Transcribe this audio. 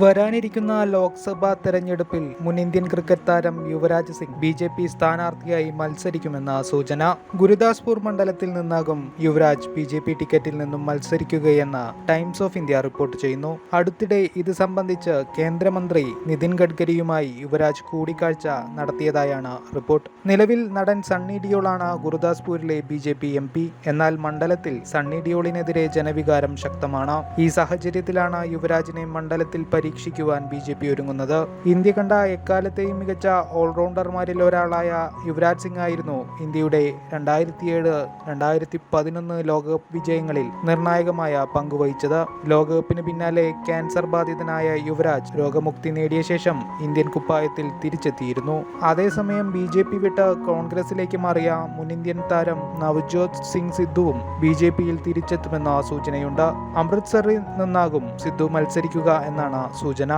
വരാനിരിക്കുന്ന ലോക്സഭാ തെരഞ്ഞെടുപ്പിൽ മുൻ ഇന്ത്യൻ ക്രിക്കറ്റ് താരം യുവരാജ് സിംഗ് BJP സ്ഥാനാർത്ഥിയായി മത്സരിക്കുമെന്ന സൂചന. ഗുരുദാസ്പൂർ മണ്ഡലത്തിൽ നിന്നാകും യുവരാജ് BJP ടിക്കറ്റിൽ നിന്നും മത്സരിക്കുകയെന്ന് ടൈംസ് ഓഫ് ഇന്ത്യ റിപ്പോർട്ട് ചെയ്യുന്നു. അടുത്തിടെ ഇത് സംബന്ധിച്ച് കേന്ദ്രമന്ത്രി നിതിൻ ഗഡ്കരിയുമായി യുവരാജ് കൂടിക്കാഴ്ച നടത്തിയതായാണ് റിപ്പോർട്ട്. നിലവിൽ നടൻ സണ്ണി ഡിയോളാണ് ഗുരുദാസ്പൂരിലെ BJP MP. എന്നാൽ മണ്ഡലത്തിൽ സണ്ണി ഡിയോളിനെതിരെ ജനവികാരം ശക്തമാണ്. ഈ സാഹചര്യത്തിലാണ് യുവരാജിനെ മണ്ഡലത്തിൽ പരീക്ഷിക്കുവാൻ BJP ഒരുങ്ങുന്നത്. ഇന്ത്യ കണ്ട എക്കാലത്തെയും മികച്ച ഓൾറൗണ്ടർമാരിൽ ഒരാളായ യുവരാജ് സിംഗ് ആയിരുന്നു ഇന്ത്യയുടെ 2007, 2011 ലോകകപ്പ് വിജയങ്ങളിൽ നിർണായകമായ പങ്കുവഹിച്ചത്. ലോകകപ്പിന് പിന്നാലെ ക്യാൻസർ ബാധിതനായ യുവരാജ് രോഗമുക്തി നേടിയ ശേഷം ഇന്ത്യൻ കുപ്പായത്തിൽ തിരിച്ചെത്തിയിരുന്നു. അതേസമയം BJP വിട്ട് കോൺഗ്രസിലേക്ക് മാറിയ മുൻ ഇന്ത്യൻ താരം നവ്ജോത് സിംഗ് സിദ്ധുവും BJPയിൽ തിരിച്ചെത്തുമെന്ന സൂചനയുണ്ട്. അമൃത്സറിൽ നിന്നാകും സിദ്ധു മത്സരിക്കുക എന്നാണ് സൂചന.